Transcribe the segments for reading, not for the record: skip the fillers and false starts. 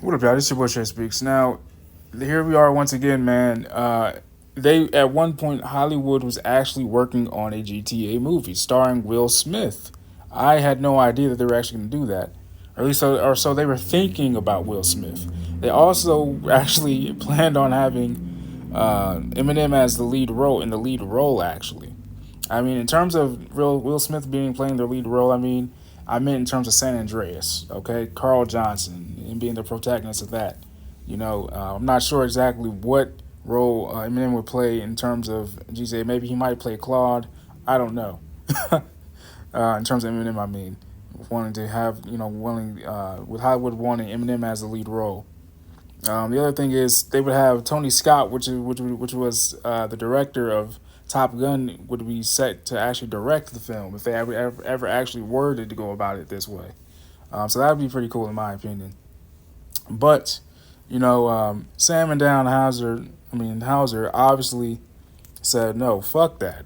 What up, y'all? This is your boy Trey Speaks. Now, here we are once again, man. They at one point Hollywood was actually working on a GTA movie starring Will Smith. I had no idea that they were actually going to do that, or at least so they were thinking about Will Smith. They also actually planned on having Eminem as the lead role in the lead role. Actually, I mean, in terms of Will Smith being playing the lead role, I meant in terms of San Andreas, okay? Carl Johnson and being the protagonist of that. I'm not sure exactly what role Eminem would play in terms of GTA. Maybe he might play Claude. I don't know. In terms of Eminem, I mean, wanting to have, with Hollywood wanting Eminem as the lead role. The other thing is they would have Tony Scott, which was the director of Top Gun, would be set to actually direct the film if they ever actually were to go about it this way. So that would be pretty cool in my opinion. But Sam and Hauser obviously said no, fuck that.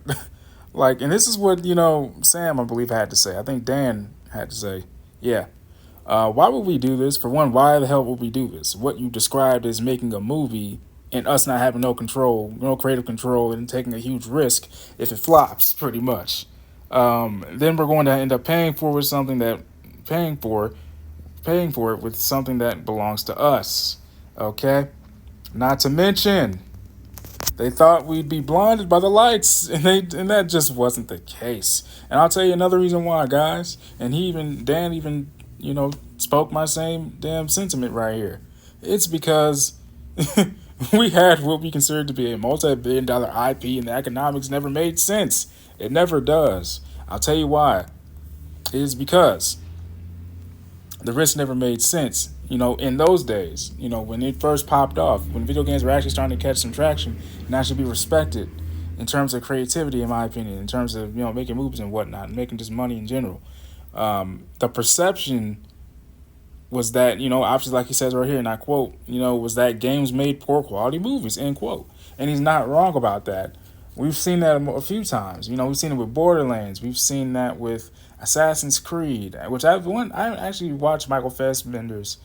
Like, and this is what Sam I believe had to say. I think Dan had to say, yeah. Why would we do this? For one, why the hell would we do this? What you described as making a movie and us not having no control, no creative control, and taking a huge risk if it flops, pretty much. Then we're going to end up paying for it with something that belongs to us. Okay? Not to mention, they thought we'd be blinded by the lights, and that just wasn't the case. And I'll tell you another reason why, guys. And Dan even spoke my same damn sentiment right here. It's because we had what we considered to be a multi-billion-dollar IP, and the economics never made sense. It never does. I'll tell you why. It is because the risk never made sense. In those days, when it first popped off, when video games were actually starting to catch some traction and actually be respected in terms of creativity, in my opinion, in terms of, making movies and whatnot, and making just money in general. The perception was that, obviously, like he says right here, and I quote, was that games made poor quality movies, end quote. And he's not wrong about that. We've seen that a few times. We've seen it with Borderlands. We've seen that with Assassin's Creed, which I actually watched Michael Fassbender's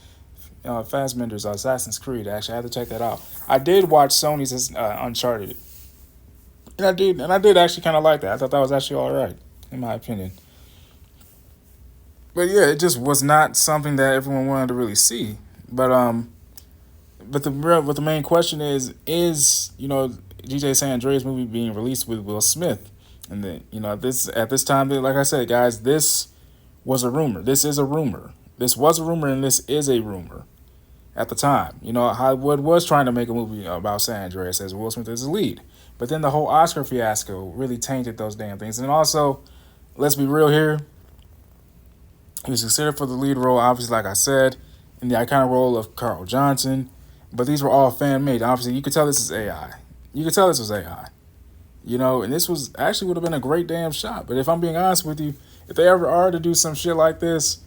Assassin's Creed. Actually, I had to check that out. I did watch Sony's Uncharted, and I did actually kind of like that. I thought that was actually all right, in my opinion. But yeah, it just was not something that everyone wanted to really see. But the main question is GTA San Andreas movie being released with Will Smith, and then this at this time, like I said, guys, this was a rumor. This is a rumor. This was a rumor, and this is a rumor. At the time, Hollywood was trying to make a movie about San Andreas as Will Smith as the lead, but then the whole Oscar fiasco really tainted those damn things. And also, let's be real here. He was considered for the lead role, obviously, like I said, in the iconic role of Carl Johnson. But these were all fan-made. Obviously, you could tell this is AI. You could tell this was AI. And this was actually would have been a great damn shot. But if I'm being honest with you, if they ever are to do some shit like this,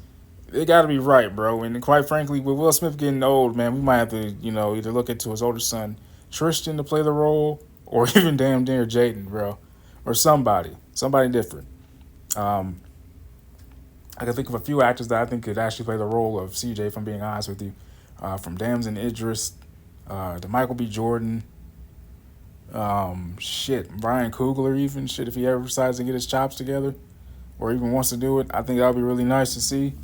they got to be right, bro. And quite frankly, with Will Smith getting old, man, we might have to, either look into his older son, Tristan, to play the role, or even damn near Jaden, bro. Or somebody different. I can think of a few actors that I think could actually play the role of CJ, if I'm being honest with you. From Damson Idris to Michael B. Jordan. Brian Coogler even. Shit, if he ever decides to get his chops together or even wants to do it, I think that would be really nice to see.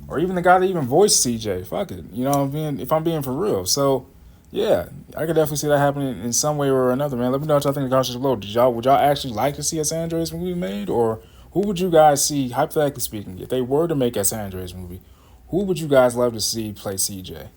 Or even the guy that even voiced CJ. Fuck it. If I'm being for real. So, yeah, I could definitely see that happening in some way or another, man. Let me know what y'all think in the comments below. Would y'all actually like to see a San Andreas movie made? Or who would you guys see, hypothetically speaking, if they were to make a San Andreas movie, who would you guys love to see play CJ?